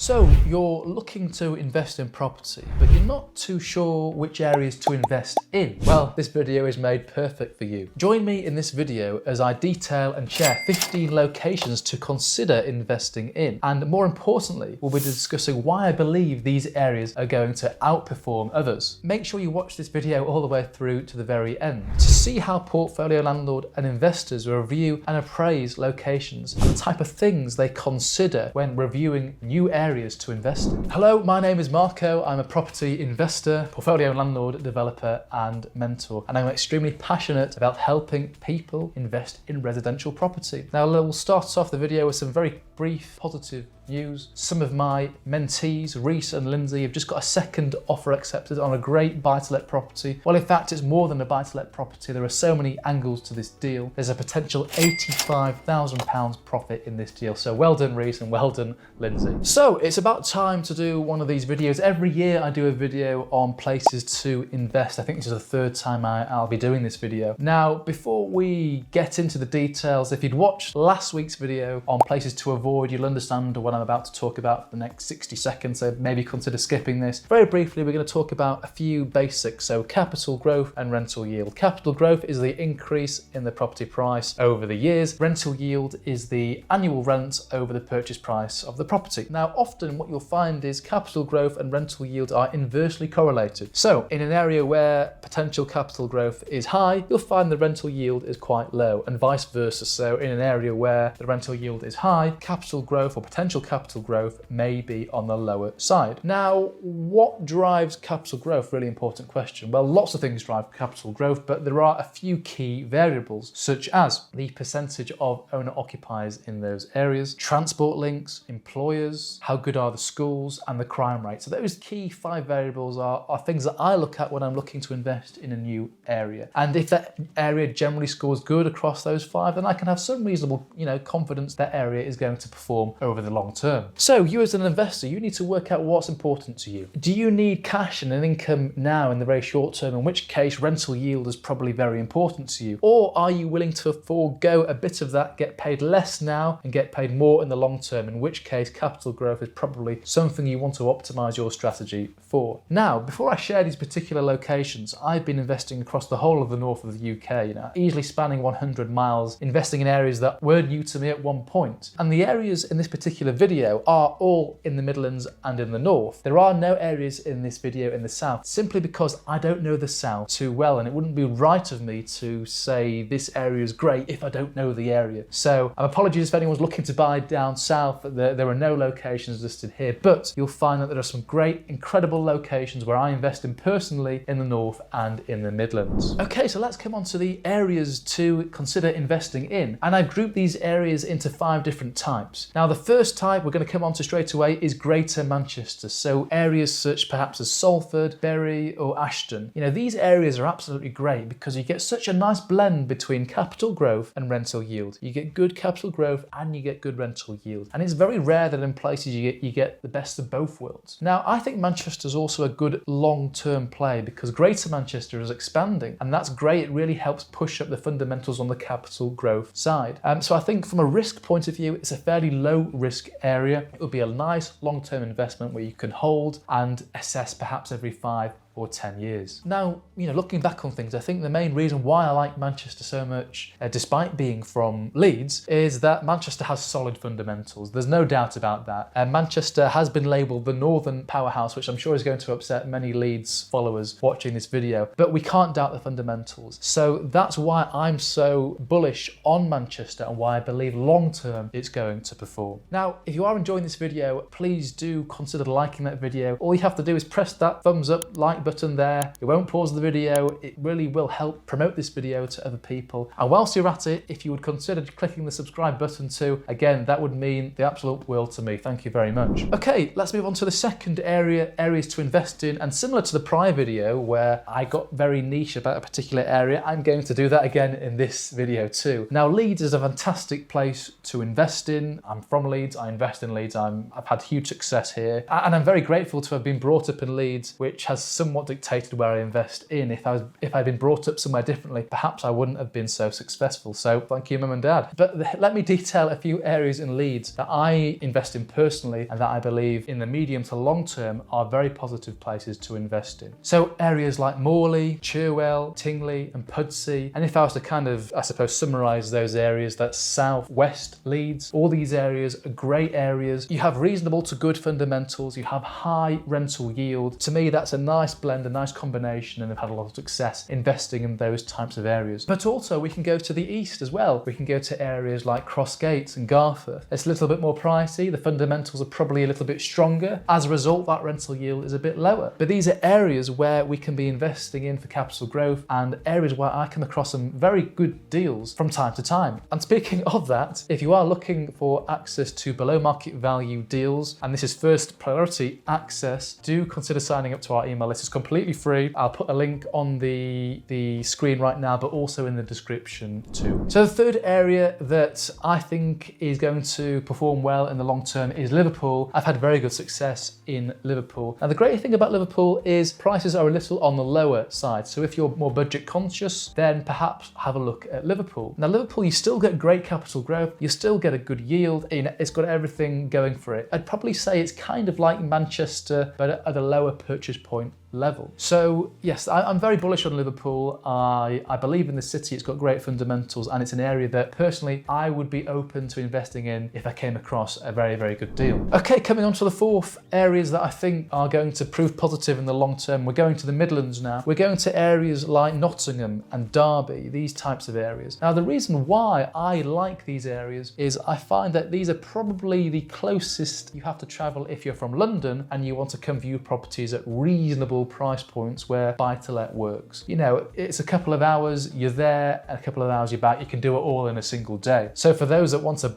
So you're looking to invest in property, but you're not too sure which areas to invest in. Well, this video is made perfect for you. Join me in this video as I detail and share 15 locations to consider investing in. And more importantly, we'll be discussing why I believe these areas are going to outperform others. Make sure you watch this video all the way through to the very end to see how portfolio landlord and investors review and appraise locations and the type of things they consider when reviewing new areas to invest in. Hello, my name is Marco. I'm a property investor, portfolio landlord, developer, and mentor. And I'm extremely passionate about helping people invest in residential property. Now, we'll start off the video with some very brief positive news. Some of my mentees, Reese and Lindsay, have just got a second offer accepted on a great buy-to-let property. Well, in fact, it's more than a buy-to-let property. There are so many angles to this deal. There's a potential £85,000 profit in this deal. So well done, Reese, and well done, Lindsay. So it's about time to do one of these videos. Every year I do a video on places to invest. I think this is the third time I'll be doing this video. Now, before we get into the details, if you'd watched last week's video on places to avoid, you'll understand what I'm about to talk about for the next 60 seconds, so maybe consider skipping this. Very briefly, we're going to talk about a few basics, so capital growth and rental yield. Capital growth is the increase in the property price over the years. Rental yield is the annual rent over the purchase price of the property. Now, often what you'll find is capital growth and rental yield are inversely correlated. So in an area where potential capital growth is high, you'll find the rental yield is quite low, and vice versa. So in an area where the rental yield is high, capital growth or potential capital growth may be on the lower side. Now, what drives capital growth? Really important question. Well, lots of things drive capital growth, but there are a few key variables, such as the percentage of owner occupiers in those areas, transport links, employers, how good are the schools, and the crime rate. So those key 5 variables are things that I look at when I'm looking to invest in a new area. And if that area generally scores good across those 5, then I can have some reasonable, confidence that area is going to perform over the long term. So you as an investor, you need to work out what's important to you. Do you need cash and an income now in the very short term, in which case rental yield is probably very important to you? Or are you willing to forego a bit of that, get paid less now and get paid more in the long term, in which case capital growth is probably something you want to optimize your strategy for. Now, before I share these particular locations, I've been investing across the whole of the north of the UK, easily spanning 100 miles, investing in areas that were new to me at one point. And the areas in this particular video are all in the Midlands and in the north. There are no areas in this video in the south, simply because I don't know the south too well, and it wouldn't be right of me to say this area is great if I don't know the area. So apologies if anyone's looking to buy down south. There are no locations listed here, but you'll find that there are some great, incredible locations where I invest in personally in the north and in the Midlands. Okay, so let's come on to the areas to consider investing in. And I've grouped these areas into 5 different types. Now, the first type we're going to come on to straight away is Greater Manchester. So areas such perhaps as Salford, Bury, or Ashton. These areas are absolutely great because you get such a nice blend between capital growth and rental yield. You get good capital growth and you get good rental yield. And it's very rare that in places you get the best of both worlds. Now, I think Manchester is also a good long-term play because Greater Manchester is expanding, and that's great. It really helps push up the fundamentals on the capital growth side. So I think from a risk point of view, it's a fairly low risk area. It will be a nice long-term investment where you can hold and assess perhaps every 5 or 10 years. Now, looking back on things, I think the main reason why I like Manchester so much, despite being from Leeds, is that Manchester has solid fundamentals. There's no doubt about that. Manchester has been labelled the northern powerhouse, which I'm sure is going to upset many Leeds followers watching this video, but we can't doubt the fundamentals. So that's why I'm so bullish on Manchester and why I believe long-term it's going to perform. Now, if you are enjoying this video, please do consider liking that video. All you have to do is press that thumbs up, like button there. It won't pause the video. It really will help promote this video to other people. And whilst you're at it, if you would consider clicking the subscribe button too, again, that would mean the absolute world to me. Thank you very much. Okay, let's move on to the second areas to invest in. And similar to the prior video where I got very niche about a particular area, I'm going to do that again in this video too. Now, Leeds is a fantastic place to invest in. I'm from Leeds. I invest in Leeds. I've had huge success here. And I'm very grateful to have been brought up in Leeds, which has some somewhat dictated where I invest in. If I'd been brought up somewhere differently, perhaps I wouldn't have been so successful. So thank you, Mum and Dad. But let me detail a few areas in Leeds that I invest in personally and that I believe in the medium to long term are very positive places to invest in. So areas like Morley, Cherwell, Tingley and Pudsey. And if I was to kind of, I suppose, summarise those areas, that's south, west Leeds. All these areas are great areas. You have reasonable to good fundamentals. You have high rental yield. To me, that's a nice blend, a nice combination, and I've had a lot of success investing in those types of areas. But also we can go to the east as well. We can go to areas like Crossgates and Garforth. It's a little bit more pricey. The fundamentals are probably a little bit stronger. As a result, that rental yield is a bit lower. But these are areas where we can be investing in for capital growth and areas where I come across some very good deals from time to time. And speaking of that, if you are looking for access to below market value deals, and this is first priority access, do consider signing up to our email list. It's completely free. I'll put a link on the screen right now, but also in the description too. So the third area that I think is going to perform well in the long term is Liverpool. I've had very good success in Liverpool. And the great thing about Liverpool is prices are a little on the lower side. So if you're more budget conscious, then perhaps have a look at Liverpool. Now Liverpool, you still get great capital growth. You still get a good yield. It's got everything going for it. I'd probably say it's kind of like Manchester, but at a lower purchase point level. So yes, I'm very bullish on Liverpool. I believe in the city. It's got great fundamentals and it's an area that personally I would be open to investing in if I came across a very, very good deal. Okay, coming on to the fourth areas that I think are going to prove positive in the long term. We're going to the Midlands now. We're going to areas like Nottingham and Derby, these types of areas. Now the reason why I like these areas is I find that these are probably the closest you have to travel if you're from London and you want to come view properties at reasonable price points where buy-to-let works. You know, it's a couple of hours, you're there, and a couple of hours you're back. You can do it all in a single day. So for those that want to,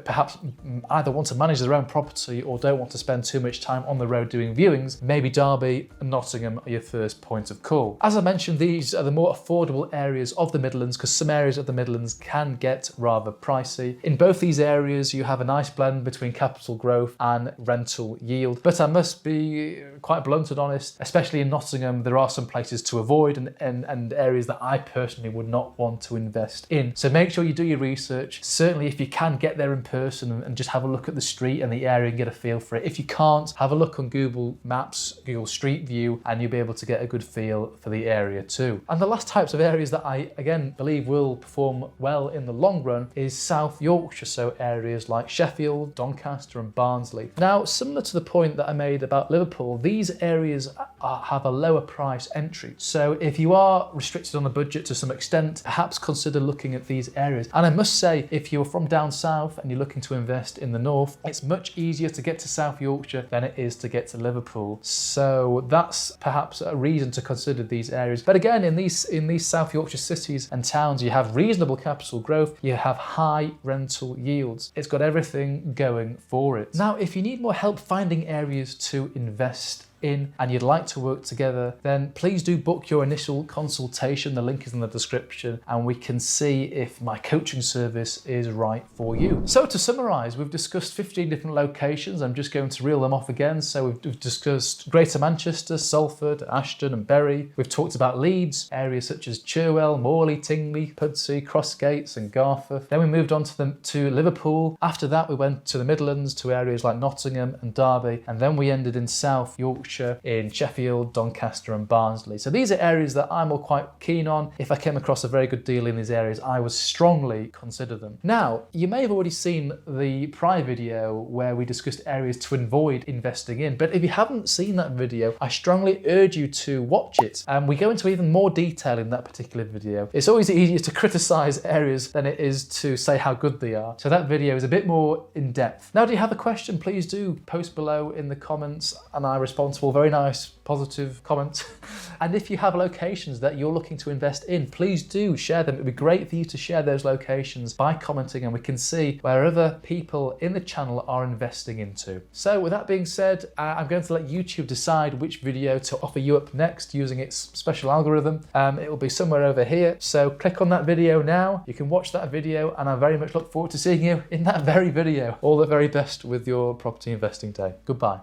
perhaps either want to manage their own property or don't want to spend too much time on the road doing viewings, maybe Derby and Nottingham are your first point of call. As I mentioned, these are the more affordable areas of the Midlands because some areas of the Midlands can get rather pricey. In both these areas, you have a nice blend between capital growth and rental yield. But I must be quite blunt and honest, especially in Nottingham, there are some places to avoid and areas that I personally would not want to invest in. So make sure you do your research. Certainly if you can get there in person and just have a look at the street and the area and get a feel for it. If you can't, have a look on Google Maps, Google Street View, and you'll be able to get a good feel for the area too. And the last types of areas that I, again, believe will perform well in the long run is South Yorkshire, so areas like Sheffield, Doncaster and Barnsley. Now, similar to the point that I made about Liverpool, these areas have a lower price entry. So if you are restricted on a budget to some extent, perhaps consider looking at these areas. And I must say, if you're from down south and you're looking to invest in the north, it's much easier to get to South Yorkshire than it is to get to Liverpool. So that's perhaps a reason to consider these areas. But again, in these South Yorkshire cities and towns, you have reasonable capital growth, you have high rental yields. It's got everything going for it. Now, if you need more help finding areas to invest in and you'd like to work together, then please do book your initial consultation. The link is in the description and we can see if my coaching service is right for you. So to summarize, we've discussed 15 different locations. I'm just going to reel them off again. So we've discussed Greater Manchester, Salford, Ashton and Bury. We've talked about Leeds, areas such as Cherwell, Morley, Tingley, Pudsey, Crossgates and Garforth. Then we moved on to Liverpool. After that, we went to the Midlands, to areas like Nottingham and Derby. And then we ended in South Yorkshire, in Sheffield, Doncaster and Barnsley. So these are areas that I'm all quite keen on. If I came across a very good deal in these areas, I would strongly consider them. Now, you may have already seen the prior video where we discussed areas to avoid investing in, but if you haven't seen that video, I strongly urge you to watch it. We go into even more detail in that particular video. It's always easier to criticize areas than it is to say how good they are. So that video is a bit more in depth. Now, do you have a question? Please do post below in the comments and I respond to all very nice, positive comments. And if you have locations that you're looking to invest in, please do share them. It'd be great for you to share those locations by commenting and we can see where other people in the channel are investing into. So with that being said, I'm going to let YouTube decide which video to offer you up next using its special algorithm. It will be somewhere over here. So click on that video now. You can watch that video and I very much look forward to seeing you in that very video. All the very best with your property investing day. Goodbye.